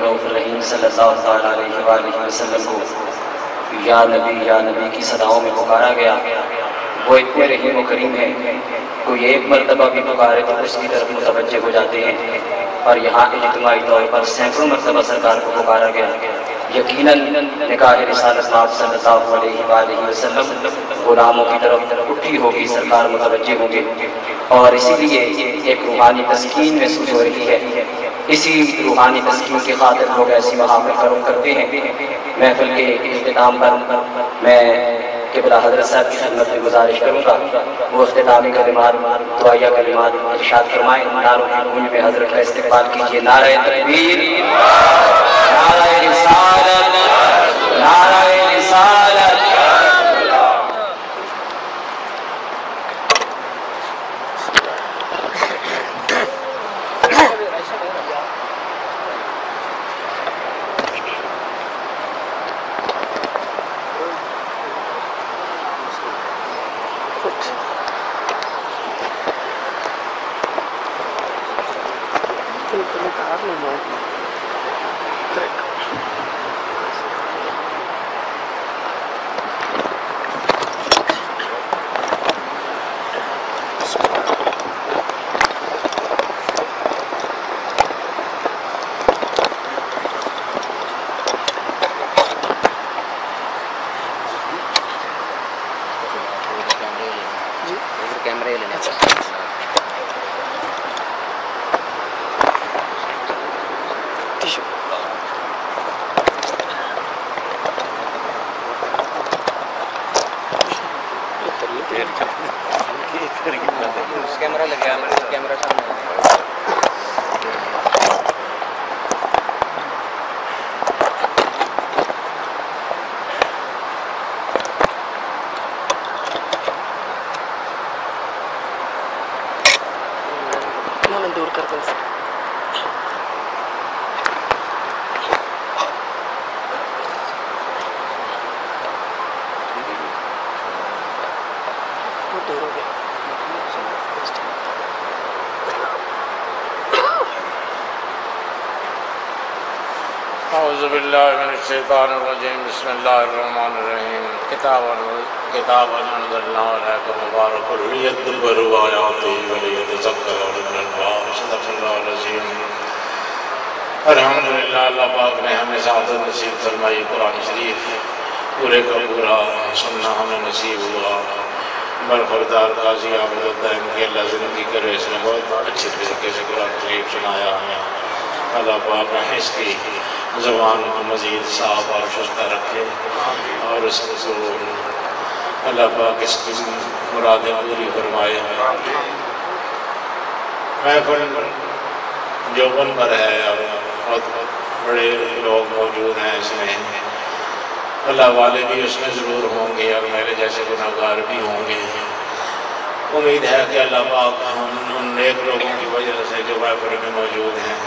رؤوف الرحیم صلی اللہ علیہ وآلہ وسلم کو یا نبی کی صداؤں میں پکارا گیا، وہ اتنے رحیم و کریم ہیں، کوئی ایک مرتبہ بھی پکارے تو اس کی طرف متوجہ ہو جاتے ہیں، اور یہاں اجتماعی طور پر سینکڑوں مرتبہ سرکار کو پکارا گیا۔ یقیناً نگاہ رسالت آپ صلی اللہ علیہ وآلہ وسلم غلاموں کی طرف اٹھی ہوگی، سرکار متوجہ ہوں گے، اور اسی لیے ایک روحانی تسکین محسوس ہو رہی ہے۔ اسی روحانی تسکین کی خاطر لوگ ایسی محافل کا رخ کرتے ہیں۔ محفل کے اختتام پر میں قبلہ حضرت صاحب کی خدمت میں گزارش کروں گا، وہ اختتامی کلمات، دعائیہ کلمات ارشاد فرمائیں۔ نعروں کی گونج میں حضرت کا استقبال کیجیے۔ نعرہ تکبیر، نعرہ رسالت، نعرہ رسالت۔ کیمرہ لگیا ہے، کیمرہ سامنے دور کرتے ہیں۔ وہ دور ہو گیا۔ اعوذ باللہ من الشیطان الرجیم، بسم اللہ الرحمن الرحیم۔ کتاب انزلناہ الیک مبارک لیدبروا آیاتہ ولیتذکر اولو الالباب۔ صدق اللہ العظیم۔ الحمدللہ، اللہ پاک نے ہمیں سعادت نصیب فرمائی، قرآن شریف پورے کا پورا سننا ہمیں نصیب ہوا۔ برخوردار قاضی عابد الدین کی اللہ زندگی کرے، اس نے بہت اچھے طریقے سے قرآن شریف سنایا ہے۔ اللہ پاک اس کی زبان کو مزید صاف اور شستہ رکھے، اور اس کو اللہ پاک اس کی مرادیں پوری فرمائے۔ محفل جوبن پر ہے اور بہت بڑے لوگ موجود ہیں اس میں، اللہ والے بھی اس میں ضرور ہوں گے اور میرے جیسے گناہگار بھی ہوں گے۔ امید ہے کہ اللہ پاک ہم ان نیک لوگوں کی وجہ سے جو محفل میں موجود ہیں،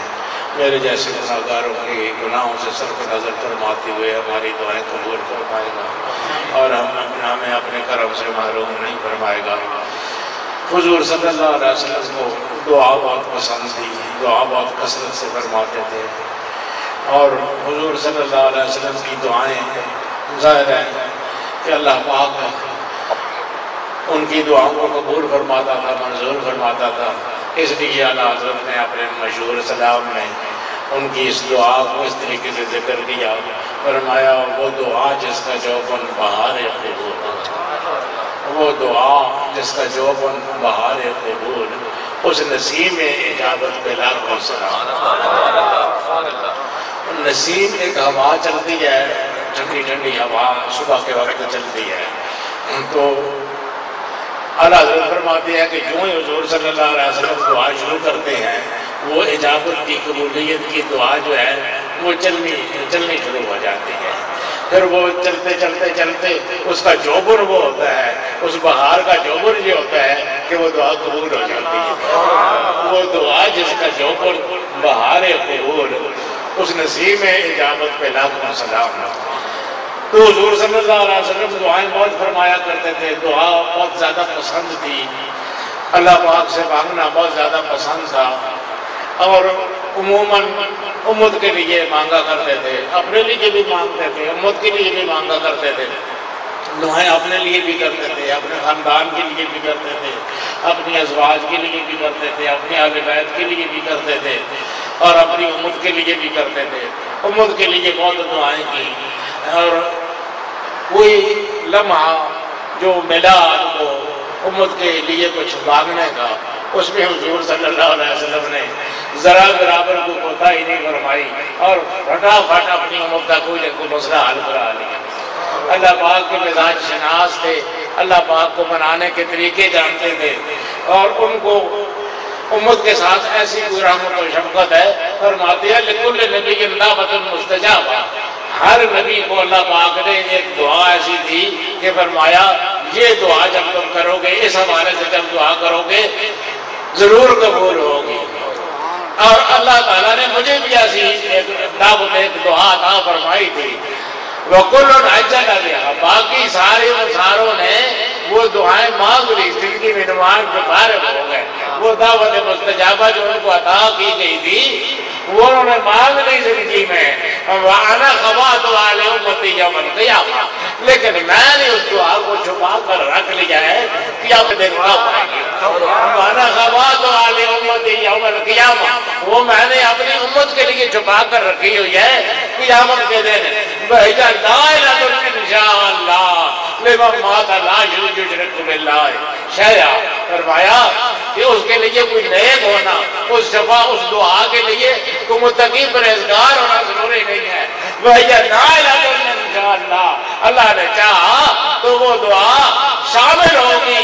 میرے جیسے گناہگاروں کی گناہوں سے صرف نظر فرماتے ہوئے ہماری دعائیں قبول فرمائے گا، اور ہمیں اپنے کرم سے محروم نہیں فرمائے گا۔ حضور صلی اللہ علیہ وسلم کو دعا بہت پسند تھی، دعا بہت کثرت سے فرماتے تھے، اور حضور صلی اللہ علیہ وسلم کی دعائیں ظاہر ہے کہ اللہ پاک ان کی دعاؤں کو قبول فرماتا تھا، منظور فرماتا تھا۔ اس لیے اعلیٰ حضرت نے اپنے مشہور سلام میں ان کی اس دعا کو اس طریقے سے ذکر کیا، فرمایا وہ دعا جس کا جوبن بہار قبول، وہ دعا جس کا جوبن بہار قبول، اس نسیم اجابت پہ لاکھوں سلام۔ نسیم ایک ہوا چلتی ہے، ٹھنڈی ٹھنڈی ہوا صبح کے وقت چلتی ہے، تو اعلیٰ حضرت فرماتے ہیں کہ جو ہی حضور صلی اللہ علیہ وسلم دعا شروع کرتے ہیں، وہ اجابت کی قبولیت کی دعا جو ہے وہ چلنی شروع ہو جاتی ہے۔ پھر وہ چلتے چلتے چلتے اس کا جوبر وہ ہوتا ہے، اس بہار کا جوبر یہ ہوتا ہے کہ وہ دعا قبول ہو جاتی ہے۔ وہ دعا جس کا جوبر بہار قبول، اس نسیم اجابت پہ لاکھوں سلام۔ تو حضور صلی اللہ علیہ وسلم دعائیں بہت فرمایا کرتے تھے، دعا بہت زیادہ پسند تھی، اللہ پاک سے مانگنا بہت زیادہ پسند تھا، اور عموماً امت کے لیے مانگا کرتے تھے، اپنے لیے بھی مانگتے تھے، امت کے لیے بھی مانگا کرتے تھے، دعائیں اپنے لیے بھی کرتے تھے، اپنے خاندان کے لیے بھی کرتے تھے، اپنی ازواج کے لیے بھی کرتے تھے، اپنے اہل بیت کے لیے بھی کرتے تھے، اور اپنی امت کے لیے بھی کرتے تھے۔ امت کے لیے بہت دعائیں کی، اور کوئی لمحہ جو ملا آپ کو امت کے لیے کچھ مانگنے کا، اس میں حضور صلی اللہ علیہ وسلم نے ذرا برابر کو کوتاہی نہیں فرمائی اور فٹافٹ اپنی امت کا کوئی نہ کوئی مسئلہ حل کرا لیا۔ اللہ پاک کے مزاج شناس تھے، اللہ پاک کو منانے کے طریقے جانتے تھے، اور ان کو امت کے ساتھ ایسی کوئی رحمت و شفقت ہے، فرماتے ہیں لِكُلِّ نَبِيٍّ دَعْوَةٌ مُسْتَجَابَةٌ، ہر نبی کو اللہ پاک نے ایک دعا ایسی دی کہ فرمایا یہ دعا جب تم کرو گے، اس حوالے سے جب دعا کرو گے ضرور قبول ہوگی۔ اور اللہ تعالیٰ نے مجھے بھی ایسی ایک دعوت، ایک دعا عطا فرمائی تھی، وَكُلٌّ عَجَّلَ بِهَا، باقی ساروں نے وہ دعائیں مانگ لی، زندگی میں نماز کے فارغ ہو گئے۔ وہ دعوت مستجابہ جو ان کو عطا کی گئی تھی وہ انہوں نے مانگ لی زندگی میں، وَأَنَا خَوَاتُ عَلَى أُمَّتِي يَوْمَ الْقِيَامَةِ، لیکن میں نے اس دعا کو چھپا کر رکھ لیا ہے، قیامت دن آ پائے گی۔ وَأَنَا خَوَاتُ عَلَى أُمَّتِي يَوْمَ الْقِيَامَةِ، وہ میں نے اپنی امت کے لیے چھپا کر رکھی ہوئی ہے، قیامت کے دن وَإِذَا دَاعِلَةٌ إِنْ شَاءَ اللَّهُ لِمَن مَاتَ لَا يُشْرِكُ بِاللَّهِ شَيْئًا، فرمایا کہ اس کے لیے کوئی نیک ہونا، اس شفا، اس دعا کے لیے کوئی متقی پرہیزگار ہونا ضروری نہیں ہے۔ وَإِذَا دَاعِلَةٌ إِنْ شَاءَ اللَّهُ، اللہ نے چاہا تو وہ دعا شامل ہوگی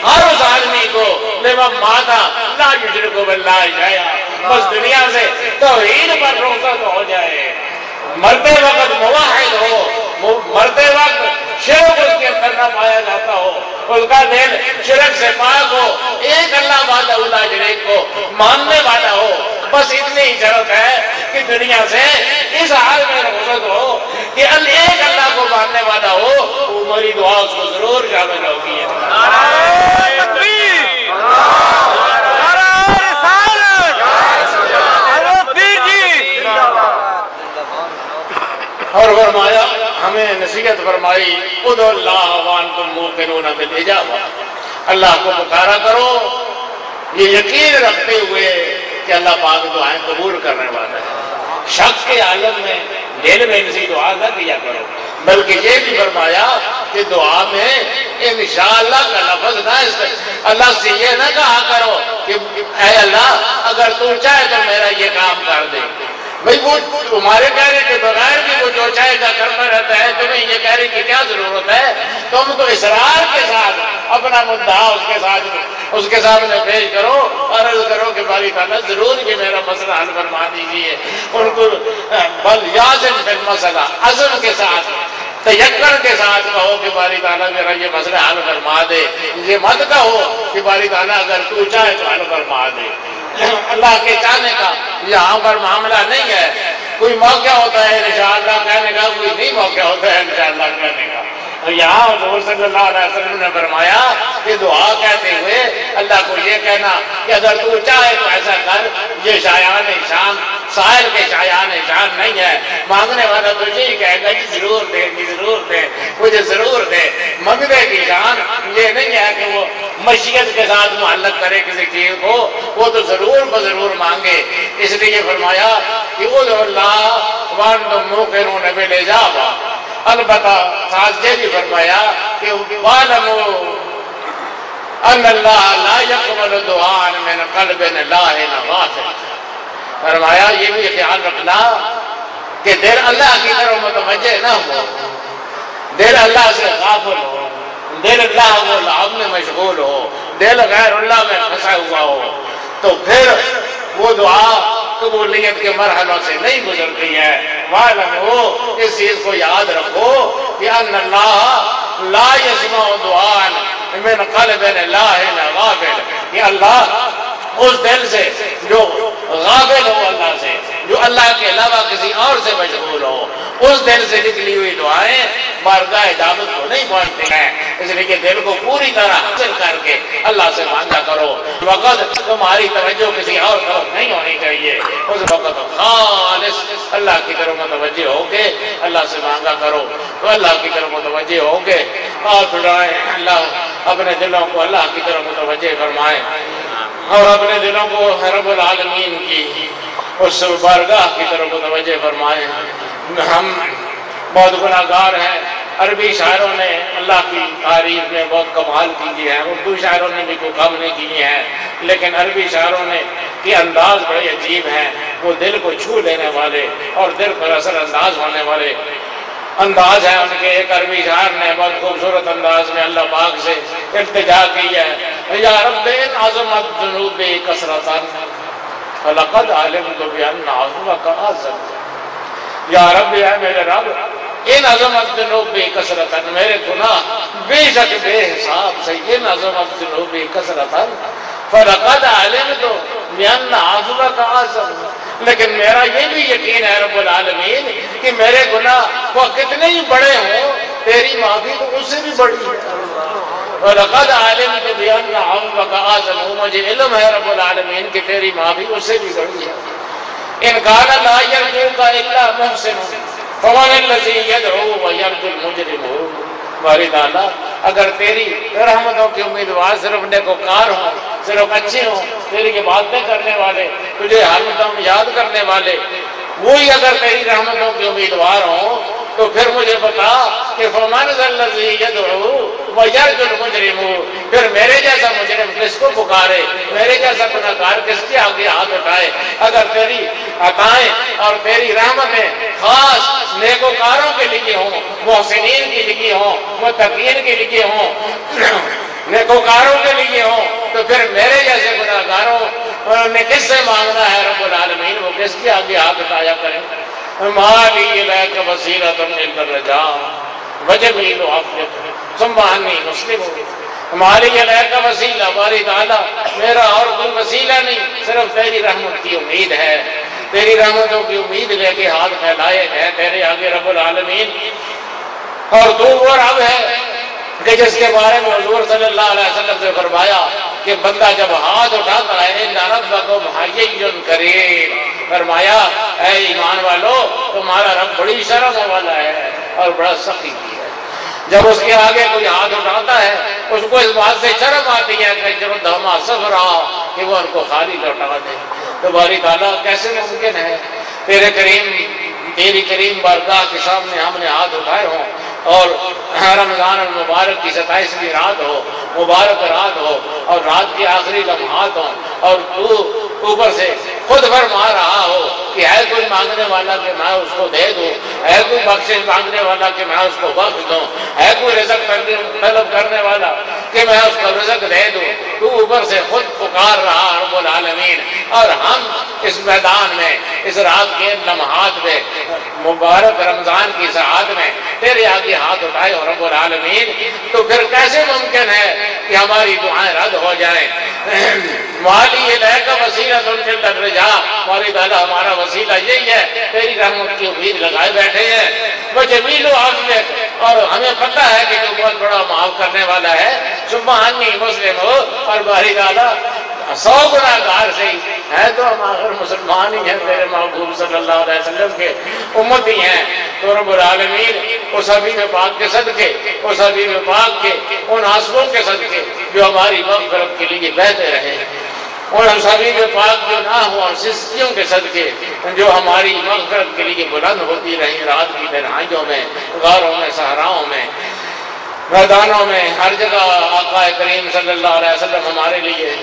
ہر اس آدمی کو، لِمَن مَاتَ لَا يُشْرِكُ بِاللَّهِ شَيْئًا، بس دنیا سے توحید پر رخصت ہو جائے، مرتے وقت موحد ہو، مرتے وقت شرک اس کے اندر نہ پایا جاتا ہو، اس کا دل شرک سے پاک ہو، ایک اللہ وحدہ لا شریک کو ماننے والا ہو، بس اتنی ہی شرط ہے کہ دنیا سے اس حال میں رخصت ہو کہ ایک اللہ کو ماننے والا ہو، وہ میری دعا اس کو ضرور شامل ہوگی۔ اور فرمایا، ہمیں نصیحت فرمائی، ادعوا اللہ وانتم موقنون بالاجابہ، اللہ کو پکارا کرو یہ یقین رکھتے ہوئے کہ اللہ پاک دعائیں قبول کرنے والا ہے۔ شک کے عالم میں دل میں ایسی دعا نہ کیا کرو، بلکہ یہ بھی فرمایا کہ دعا میں انشاءاللہ کا لفظ نہ اللہ سے یہ نہ کہا کرو کہ اے اللہ اگر تو چاہے تو میرا یہ کام کر دے۔ بھئی وہ تمہارے کہنے کے بغیر بھی وہ جو چاہے گا کرتا رہتا ہے، تمہیں یہ کہنے کی کیا ضرورت ہے؟ تم تو اصرار کے ساتھ اپنا مدعا اس کے سامنے پیش کرو اور عرض کرو کہ باری تعالیٰ ضرور یہ میرا مسئلہ حل فرما دیجیے۔ ان کو بل یازم فی المسئلہ، عزم کے ساتھ، تیقن کے ساتھ کہو کہ باری تعالیٰ میرا یہ مسئلہ حل فرما دے، یہ مت کہو کہ باری تعالیٰ اگر تو چاہے تو حل فرما دے۔ اللہ کے چاہنے کا یہاں پر معاملہ نہیں ہے، کوئی موقع ہوتا ہے انشاءاللہ کہنے کا، کوئی نہیں موقع ہوتا ہے انشاءاللہ کہنے کا۔ یہاں حضور صلی اللہ علیہ وسلم نے فرمایا کہ دعا کہتے ہوئے اللہ کو یہ کہنا کہ اگر تو چاہے تو ایسا کر، یہ شایان شان سائل کے شایان شان نہیں ہے، مانگنے والا تو یہی کہے گا جی ضرور دے، جی ضرور دے، مجھے ضرور دے۔ منگنے کی شان یہ نہیں ہے کہ وہ مشیت کے ساتھ معلق کرے کسی چیز کو، وہ تو ضرور بضرور مانگے۔ اس لیے فرمایا کہ ادعوا اللہ وانتم موقنون بالاجابہ، البتہ ساتھ یہ بھی فرمایا کہ وَاعْلَمُوا أَنَّ اللَّهَ لَا يَقْبَلُ دُعَاءً مِنْ قَلْبٍ لَاهٍ غَافِلٍ، فرمایا یہ بھی خیال رکھنا کہ دل اللہ کی طرف متوجہ نہ ہو، دل اللہ سے غافل ہو، دل اللہ کو لعب میں مشغول ہو، دل غیر اللہ میں پھنسا ہوا ہو، تو پھر وہ دعا قبولیت کے مرحلوں سے نہیں گزرتی ہے۔ وَاعْلَمُوا، اس چیز کو یاد رکھو کہ ان اللہ لا يسمع دعاء من قلب لاهٍ غافل، کہ اللہ اس دل سے جو غافل ہو اللہ سے، جو اللہ کے علاوہ کسی اور سے مشغول ہو، اس دل سے نکلی ہوئی دعائیں بارگاہ اجابت کو نہیں پہنچتی ہیں، اس لیے کہ دل کو پوری طرح حاصل کر کے اللہ سے مانگا کرو۔ اس وقت تمہاری توجہ کسی اور طرف نہیں ہونی چاہیے، اس وقت خالص اللہ کی طرف متوجہ ہو کے اللہ سے مانگا کرو، تو اللہ کی طرف متوجہ ہو کے ہاتھ اٹھائیں، اللہ اپنے دلوں کو اللہ کی طرف متوجہ فرمائے اور اپنے دلوں کو رب العالمین کی اس بارگاہ کی طرف متوجہ فرمائے۔ ہم بہت گناہگار ہیں، عربی شاعروں نے اللہ کی تعریف میں بہت کمال کی ہے، اردو شاعروں نے بھی کوئی کم نہیں کی ہے، لیکن عربی شاعروں نے یہ انداز بڑے عجیب ہیں، وہ دل کو چھو لینے والے اور دل پر اثر انداز ہونے والے انداز ہیں ان کے۔ ایک عربی شاعر نے بہت خوبصورت انداز میں اللہ پاک سے التجا کی ہے، یا رب ان عظمت ذنوبی کثرۃ فلقد علمت بان عفوک اعظم، یا رب اے میرے رب ان عظمت ذنوبی کثرۃ، میرے گناہ بے شک بے حساب سے، ان عظمت ذنوبی کثرۃ فلقد علمت بان عفوک اعظم، لیکن میرا یہ بھی یقین ہے رب العالمین کہ میرے گناہ وہ کتنے ہی بڑے ہوں تیری معافی تو اس سے بھی بڑی ہے۔ وَلَقَدْ عَلِمْتُ بِأَنَّ عَفْوَكَ أَعْظَمُ، مجھے علم ہے رب العالمین کہ تیری معافی اس سے بھی بڑی ہے۔ إِنْ كَانَ لَا يَرْجُوكَ إِلَّا مُحْسِنٌ فَمَنِ الَّذِي يَدْعُو وَيَرْجُو الْمُجْرِمُ، باری تعالیٰ اگر تیری رحمتوں کی امیدوار صرف نیکوکار ہوں، صرف اچھے ہوں، تیری عبادتیں کرنے والے، تجھے ہر دم یاد کرنے والے، وہی اگر تیری رحمتوں کی امیدوار ہوں تو پھر مجھے بتا کہ فَمَنِ الَّذِي يَدْعُو وَيَرْجُو الْمُجْرِمُ، پھر میرے جیسا مجرم کس کو پکارے، میرے جیسا گناہگار کس کے آگے ہاتھ اٹھائے؟ اگر تیری عطائیں اور تیری رحمتیں خاص نیکوکاروں کے لیے ہوں، محسنین کے لیے ہوں، متقین کے لیے ہوں، نیکوکاروں کے لیے ہوں، تو پھر میرے جیسے گناہگاروں نے کس سے مانگنا ہے رب العالمین؟ وہ کس کے آگے ہاتھ اٹھایا کریں؟ مالی الیک وسیلۃ الا الرجاء وجمیل عفوک ثم انی مسلم، مالی الیک وسیلہ، باری تعالیٰ میرا اور کوئی وسیلہ نہیں، صرف تیری رحمت کی امید ہے، تیری رحمتوں کی امید لے کے ہاتھ پھیلائے ہیں تیرے آگے رب العالمین۔ اور تو وہ رب ہے کہ جس کے بارے میں حضور صلی اللہ علیہ وسلم سے فرمایا کہ بندہ جب ہاتھ اٹھاتا ہے ان ربکم حی کریم، فرمایا اے ایمان والو تمہارا رب بڑی شرم والا ہے اور بڑا سخی بھی ہے۔ جب اس کے آگے کوئی ہاتھ اٹھاتا ہے اس کو اس بات سے شرم آتی ہے کہ جردہما صفرا، کہ وہ ان کو خالی لوٹا دے۔ تو باری تعالیٰ کیسے ممکن ہے تیری کریم بارگاہ کے سامنے ہم نے ہاتھ اٹھائے ہوں اور رمضان المبارک کی 27ویں رات ہو، مبارک رات ہو اور رات کے آخری لمحات ہوں، اور تو اوپر سے خود فرما رہا ہو کہ ہے کوئی مانگنے والا کہ میں اس کو دے دوں، ہے کوئی بخشش مانگنے والا کہ میں اس کو بخش دوں، ہے کوئی رزق طلب کرنے والا کہ میں اس کو رزق دے دوں، تو اوپر سے خود پکار رہا رب العالمین، اور ہم اس میدان میں اس رات کے لمحات میں مبارک رمضان کی ساعت میں تیرے آگے ہاتھ اٹھائے ہو رب العالمین، تو پھر کیسے ممکن ہے کہ ہماری دعائیں رد ہو جائیں؟ مالی الیک وسیلۃ الا الرجاء، ہماری تعالیٰ ہمارا وسیلہ یہی ہے، تیری رحمت کی امید لگائے بیٹھے ہیں، وجمیل عفوک، اور ہمیں پتہ ہے کہ تو بہت بڑا معاف کرنے والا ہے، ثم انی مسلم ہو، اور باری تعالیٰ 100 گناہگار سے ہی ہے تو ہم آخر مسلمان ہی ہیں، تیرے محبوب صلی اللہ علیہ وسلم کے امت ہی ہیں، تو رب العالمین اس حبیب پاک کے صدقے، اس حبیب پاک کے ان آنسوؤں کے صدقے جو ہماری مغفرت کے لیے بہتے رہے، اور اس حبیب پاک جو نہ ہو اور سستیوں کے صدقے جو ہماری مغفرت کے لیے بلند ہوتی رہی رات کی تنہائیوں میں، غاروں میں، صحراؤں میں، میدانوں میں، ہر جگہ آقا کریم صلی اللہ علیہ وسلم ہمارے لیے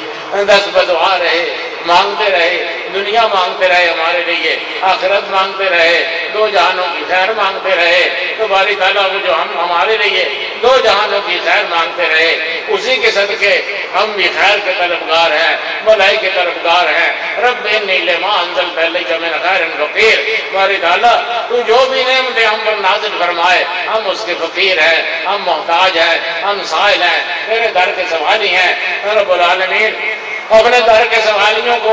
دست بدعا رہے، مانگتے رہے، دنیا مانگتے رہے ہمارے لیے، آخرت مانگتے رہے، دو جہانوں کی خیر مانگتے رہے، تو باری تعالیٰ وہ جو ہم ہمارے لیے دو جہانوں کی خیر مانگتے رہے، اسی کے صدقے ہم بھی خیر کے طلبگار ہیں، بھلائی کے طلبگار ہیں۔ رب انی لما انزلت الیک من خیر فقیر، باری تعالیٰ تو جو بھی نعمتیں ہم پر نازل فرمائے ہم اس کے فقیر ہیں، ہم محتاج ہیں، ہم سائل ہیں، تیرے در کے سوالی ہیں۔ رب العالمین اپنے در کے سوالیوں کو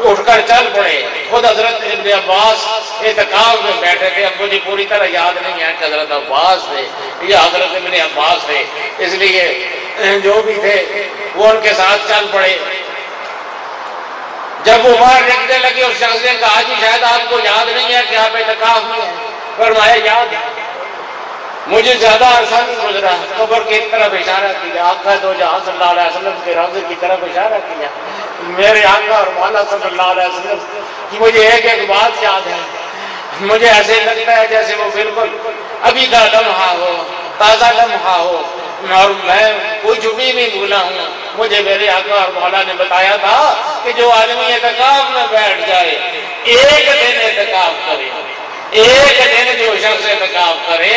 اٹھ کر چل پڑے. خود حضرت ابن عباس اعتکاف میں بیٹھے تھے. اب مجھے پوری طرح یاد نہیں ہے کہ حضرت عباس تھے یا حضرت ابن عباس تھے، اس لیے جو بھی تھے وہ ان کے ساتھ چل پڑے. جب وہ باہر نکلنے لگے اس شخص نے کہا جی شاید آپ کو یاد نہیں ہے کہ آپ اعتکاف میں ہیں. فرمایا یاد ہے، مجھے زیادہ عرصہ نہیں گزرا. قبر کی طرف اشارہ کیا، آقا دو جہاں صلی اللہ علیہ وسلم کے روضے کی طرف اشارہ کیا. میرے آقا اور مولا صلی اللہ علیہ وسلم کی مجھے ایک بات یاد ہے. مجھے ایسے لگتا ہے جیسے وہ بالکل ابھی کا لمحہ ہو، تازہ لمحہ ہو، اور میں کوئی چھپی نہیں بھولا ہوں. مجھے میرے آقا اور مولا نے بتایا تھا کہ جو آدمی اعتکاف میں بیٹھ جائے، ایک دن اعتکاف کرے، ایک دن جو شخص اعتکاف کرے،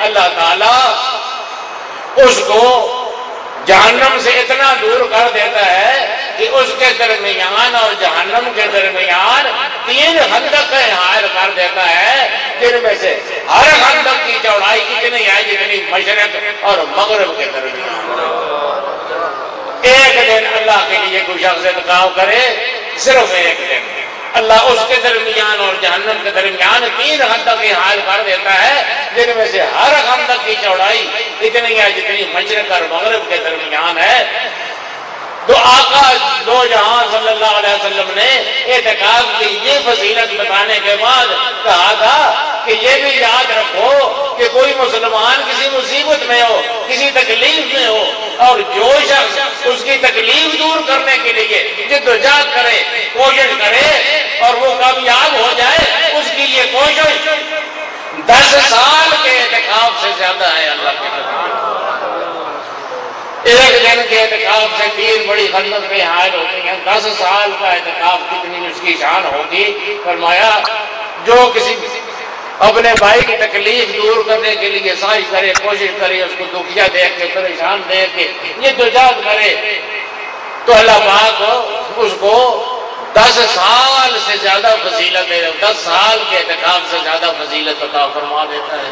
اللہ تعالیٰ اس کو جہنم سے اتنا دور کر دیتا ہے کہ اس کے درمیان اور جہنم کے درمیان 3 خندق حائل کر دیتا ہے، جن میں سے ہر خندق کی چوڑائی اتنی ہے جتنی مشرق اور مغرب کے درمیان. ایک دن اللہ کے لیے کوئی شخص اعتکاف کرے، صرف ایک دن اللہ اس کے درمیان اور جہنم کے درمیان 3 خندق حائل کر دیتا ہے، جن میں سے ہر خندق کی چوڑائی اتنی ہے جتنی مشرق اور مغرب کے درمیان ہے. تو آقا دو جہاں صلی اللہ علیہ وسلم نے اعتکاف کی یہ فضیلت بتانے کے بعد کہا تھا کہ یہ بھی یاد رکھو کہ کوئی مسلمان کسی مصیبت میں ہو، کسی تکلیف میں ہو، اور جو شخص اس کی تکلیف دور کرنے کے لیے جدوجہد کرے، کوشش کرے اور وہ کامیاب ہو جائے، اس کی یہ کوشش 10 سال کے اعتکاف سے زیادہ ہے. اللہ کے نبی ایک دن کے اعتکاف سے 3 بڑی خندق حائل ہوتی ہیں. 10 سال کا اعتکاف کتنی اس کی شان ہوگی. فرمایا جو کسی اپنے بھائی کی تکلیف دور کرنے کے لیے سعی کرے، کوشش کرے، اس کو دکھیا دیکھ کے، پریشان دیکھ کے یہ جدوجہد کرے، تو اللہ پاک اس کو 10 سال سے زیادہ فضیلت ہے، 10 سال کے اعتکاف سے زیادہ فضیلت عطا فرما دیتا ہے.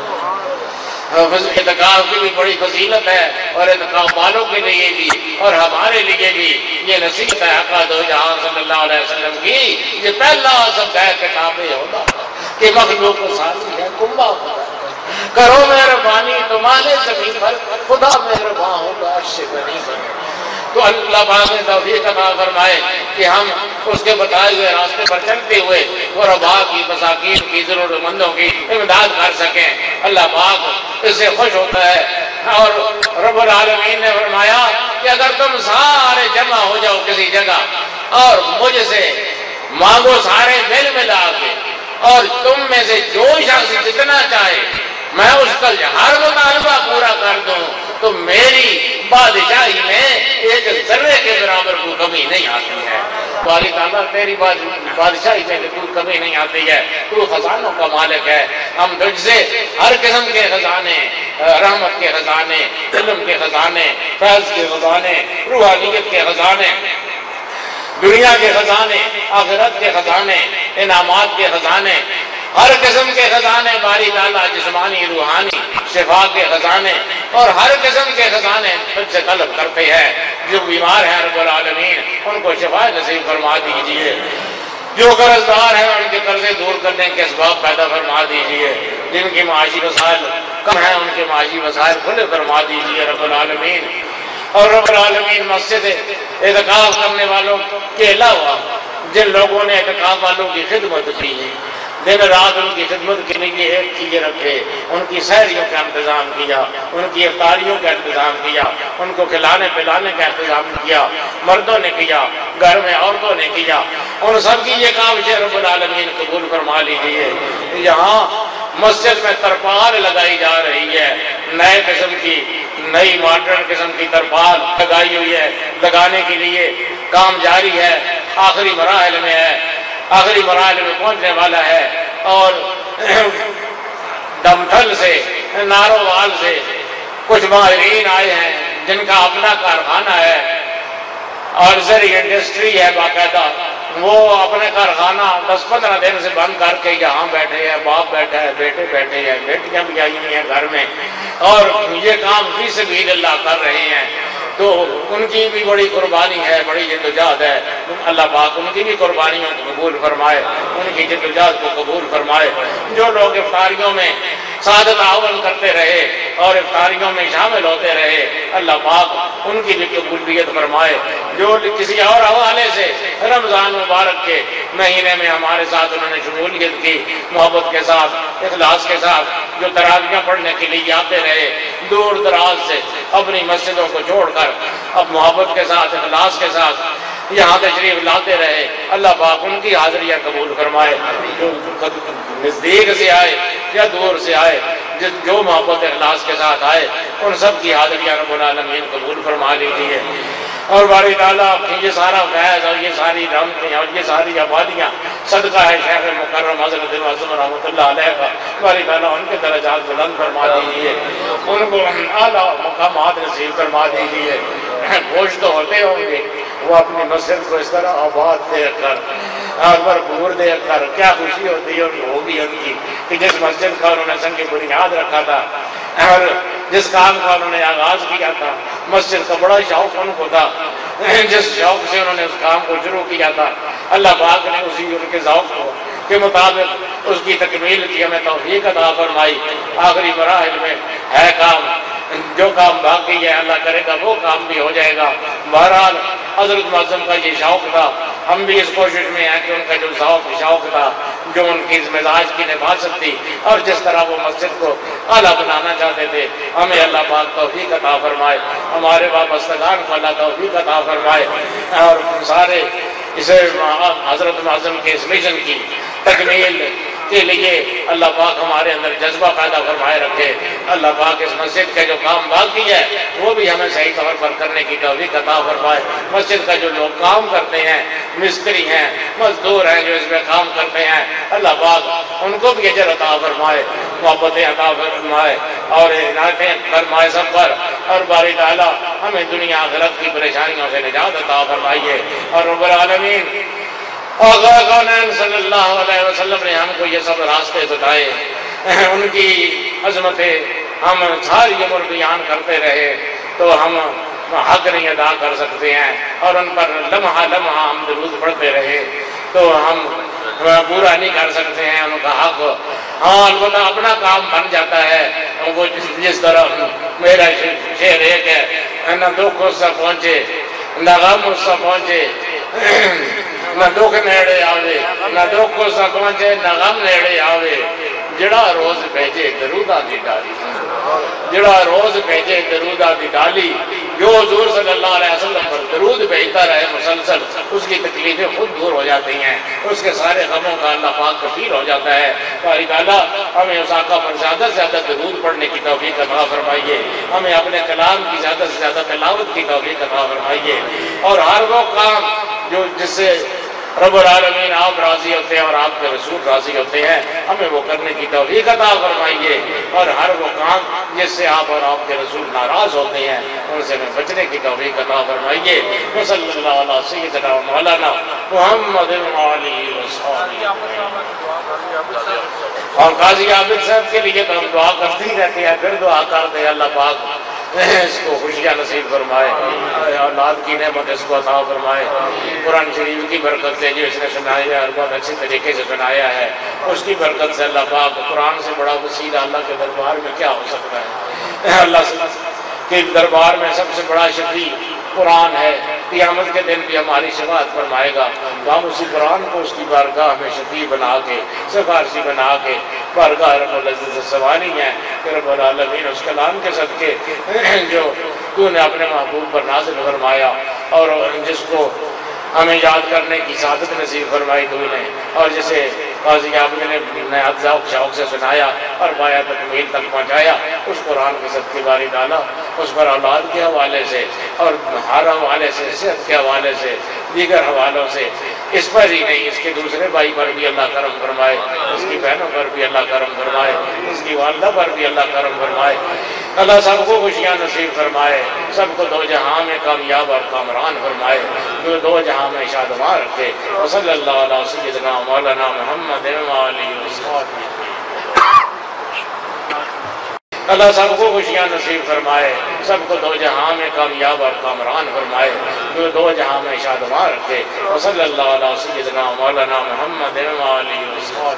اعتکاف کی بھی بڑی فضیلت ہے، اور اعتکاف والوں کے لیے بھی اور ہمارے لیے بھی یہ نصیحت ہے آقا دو جہاں صلی اللہ علیہ وسلم کی. یہ پہلا سب ہے اعتکاف ہوگا کہ مخلوق کو ساتھی ہے، کنبہ کرو مہربانی تمہارے زمین پر، خدا مہربان ہوگا عرش بنی پر. تو اللہ پاک نے توفیق عطا فرمائے کہ ہم اس کے بتائے ہوئے راستے پر چلتے ہوئے غرباء کی، مساکین کی، ضرورت مندوں کی امداد کر سکیں. اللہ پاک اس سے خوش ہوتا ہے. اور رب العالمین نے فرمایا کہ اگر تم سارے جمع ہو جاؤ کسی جگہ اور مجھ سے مانگو سارے مل ملا کے، اور تم میں سے جو شخص جتنا چاہے میں اس کا ہر مطالبہ پورا کر دوں، تو میری بادشاہی میں ایک ذرے کے برابر کوئی کمی نہیں آتی ہے. باری تعالیٰ تیری بادشاہی میں کوئی کمی نہیں آتی ہے. تو خزانوں کا مالک ہے. ہم تجھ سے ہر قسم کے خزانے، رحمت کے خزانے، علم کے خزانے، فیض کے خزانے، روحانیت کے خزانے، دنیا کے خزانے، آخرت کے خزانے، انعامات کے خزانے، ہر قسم کے خزانے باری تعالیٰ، جسمانی، روحانی، شفا کے خزانے اور ہر قسم کے خزانے تجھ سے طلب کرتے ہیں. جو بیمار ہیں رب العالمین ان کو شفا نصیب فرما دیجئے. جو قرض دار ہیں ان کے قرضے دور کرنے کے اسباب پیدا فرما دیجئے. جن کی معاشی وسائل کم ہیں ان کے معاشی وسائل کھلے فرما دیجئے رب العالمین. اور رب العالمین مسجد اعتکاف کرنے والوں کے علاوہ جن لوگوں نے اعتکاف والوں کی خدمت کی ہے، دن رات ان کی خدمت کے لیے ایک چیز رکھے، ان کی سحریوں کا انتظام کیا، ان کی افطاریوں کا انتظام کیا، ان کو کھلانے پلانے کا انتظام کیا، مردوں نے کیا، گھر میں عورتوں نے کیا. ان سب کی یہ کاوشیں رب العالمین قبول فرما لیجیے. یہاں مسجد میں ترپال لگائی جا رہی ہے، نئے قسم کی، نئی ماڈرن قسم کی ترپال لگائی ہوئی ہے. لگانے کے لیے کام جاری ہے، آخری مراحل میں ہے، آخری مراحل میں پہنچنے والا ہے. اور دمٹھل سے، نارووال سے کچھ ماہرین آئے ہیں جن کا اپنا کارخانہ ہے اور زرعی انڈسٹری ہے باقاعدہ. وہ اپنے کارخانہ 10-15 دن سے بند کر کے یہاں بیٹھے ہیں. باپ بیٹھا ہے، بیٹے بیٹھے ہیں، بیٹیاں بھی آئی ہوئی ہیں گھر میں، اور یہ کام فی سبیل اللہ کر رہے ہیں. تو ان کی بھی بڑی قربانی ہے، بڑی جدوجہد ہے، اللہ پاک ان کی بھی قربانیوں کو قبول فرمائے، ان کی جدوجہد کو قبول فرمائے۔ جو لوگ افطاریوں میں سعادت تعاون کرتے رہے اور افطاریوں میں شامل ہوتے رہے، اللہ پاک ان کی بھی قبولیت فرمائے۔ جو کسی اور حوالے سے رمضان مبارک کے مہینے میں ہمارے ساتھ انہوں نے شمولیت کی، محبت کے ساتھ، اخلاص کے ساتھ، جو تراویحیں پڑھنے کے لیے آتے رہے دور دراز سے اپنی مسجدوں کو چھوڑ کر، اب محبت کے ساتھ، اخلاص کے ساتھ یہاں تشریف لاتے رہے، اللہ پاک ان کی حاضریاں قبول فرمائے۔ جو نزدیک سے آئے یا دور سے آئے، جو محبت اخلاص کے ساتھ آئے، ان سب کی حاضریاں رب العالمین قبول فرما لیجیے۔ اور باری تعالیٰ یہ سارا فیض اور یہ ساری رحمتیں اور یہ ساری آبادیاں صدقہ ہے شیخ مکرم حضرت معظم رحمۃ اللہ علیہ کا، باری تعالیٰ ان کے درجات بلند فرما دیجیے، ان کو اعلیٰ مقامات نصیب فرما دیجیے۔ خوش تو ہوتے ہوں گے وہ اپنی مسجد کو اس طرح آباد دیکھ کر اور بھرپور دیکھ کر، کیا خوشی ہوتی ہوگی ان کی کہ جس مسجد کا انہوں نے سنگ بنیاد رکھا تھا اور جس کام کا انہوں نے آغاز کیا تھا، مسجد کا بڑا شوق ان کو تھا، جس شوق سے انہوں نے اس کام کو شروع کیا تھا، اللہ پاک نے اسی ان کے ذوق کے مطابق اس کی تکمیل کی ہمیں توفیق عطا فرمائی۔ آخری مراحل میں ہے کام، جو کام باقی ہے اللہ کرے گا وہ کام بھی ہو جائے گا۔ بہرحال حضرت معظم کا یہ شوق تھا، ہم بھی اس کوشش میں ہیں کہ ان کا جو شوق تھا، جو ان کی مزاج کی نفاست تھی اور جس طرح وہ مسجد کو اعلیٰ بنانا چاہتے تھے، ہمیں اللہ پاک توفیق عطا فرمائے، ہمارے وابستگان کو اللہ توفیق عطا فرمائے، اور سارے اسے حضرت معظم کے اس مشن کی تکمیل کے لیے اللہ پاک ہمارے اندر جذبہ پیدا فرمائے رکھے۔ اللہ پاک اس مسجد کا جو کام باقی ہے وہ بھی ہمیں صحیح طور پر کرنے کی توفیق عطا فرمائے۔ مسجد کا جو لوگ کام کرتے ہیں، مستری ہیں، مزدور ہیں، جو اس میں کام کرتے ہیں، اللہ پاک ان کو بھی اجر عطا فرمائے، محبتیں عطا فرمائے اور عنایتیں فرمائے سب پر، اور باری تعالیٰ ہمیں دنیا آخرت کی پریشانیوں سے نجات عطا فرمائیے۔ اور رب العالمین آقا کونین صلی اللہ علیہ وسلم نے ہم کو یہ سب راستے بتائے، ان کی عظمتیں ہم ساری عمر بیان کرتے رہے تو ہم حق نہیں ادا کر سکتے ہیں، اور ان پر لمحہ لمحہ ہم درود پڑھتے رہے تو ہم پورا نہیں کر سکتے ہیں ان کا حق۔ ہاں البتہ اپنا کام بن جاتا ہے، وہ جس طرح میرا شعر ایک ہے، نہ دکھ اس سے پہنچے نہ غم اس سے پہنچے، نہ دکھ نیڑے آوے، نہ دکھ اس سے پہنچے نہ غم نیڑے آوے، جڑا روز بھیجے درودہ دی ڈالی، جڑا روز بھیجے درودہ دی ڈالی، جو حضور صلی اللہ علیہ وسلم پر درود بھیجتا رہے مسلسل، اس کی تکلیفیں خود دور ہو جاتی ہیں، اس کے سارے غموں کا اللہ پاک کفیل ہو جاتا ہے۔ باری تعالیٰ ہمیں اس آقا پر زیادہ سے زیادہ درود پڑھنے کی توفیق عطا فرمائیے، ہمیں اپنے کلام کی زیادہ سے زیادہ تلاوت کی توفیق عطا فرمائیے، اور ہر وہ کام جس سے رب العالمین آپ راضی ہوتے ہیں اور آپ کے رسول راضی ہوتے ہیں، ہمیں وہ کرنے کی توفیق عطا فرمائیے، اور ہر وہ کام جس سے آپ اور آپ کے رسول ناراض ہوتے ہیں ان سے ہمیں بچنے کی توفیق عطا فرمائیے۔ صلی اللہ علیہ سیدنا مولانا محمد علیہ وسلم۔ اور قاضی عابد صاحب کے لیے تو ہم دعا کرتے ہی رہتے ہیں، پھر دعا کرتے ہیں اللہ پاک اس کو خوشیاں نصیب فرمائے، اولاد کی نعمت اس کو عطا فرمائے، قرآن شریف کی برکت سے جو اس نے سنایا ہے بہت اچھے طریقے سے سنایا ہے، اس کی برکت سے اللہ پاک، قرآن سے بڑا وسیلہ اللہ کے دربار میں کیا ہو سکتا ہے؟ اللہ کے دربار میں سب سے بڑا شفیع قرآن ہے، قیامت کے دن بھی ہماری شفاعت فرمائے گا، تو ہم اسی قرآن کو اس کی بارگاہ میں شفیع بنا کے، سفارشی بنا کے بارگاہ رب العزت سے سوالی ہیں کہ رب العالمین اس کلام کے صدقے جو تو نے اپنے محبوب پر نازل فرمایا اور جس کو ہمیں یاد کرنے کی سعادت نصیب فرمائی تو نے، اور جسے قاضی عابد نے نہایت ذوق شوق سے سنایا اور پایا تکمیل تک پہنچایا، اس قرآن کے صدقے باری تعالیٰ اس پر اولاد کے حوالے سے اور ہر حوالے سے، صحت کے حوالے سے، دیگر حوالوں سے، اس پر ہی نہیں اس کے دوسرے بھائی پر بھی اللہ کرم فرمائے، اس کی بہنوں پر بھی اللہ کرم فرمائے، اس کی والدہ پر بھی اللہ کرم فرمائے، اللہ سب کو خوشیاں نصیب فرمائے، سب کو دو جہاں میں کامیاب اور کامران فرمائے، جو دو جہاں میں شادماں رکھے۔ وصلی اللہ علیہ سیدنا مولانا محمد وآلہ وصحبہ، اللہ سب کو خوشیاں نصیب فرمائے، سب کو دو جہاں میں کامیاب اور کامران فرمائے، جو دو جہاں میں شادماں رکھے۔ وصلی اللہ علیہ سیدنا مولانا محمد و آلہ وصحبہ۔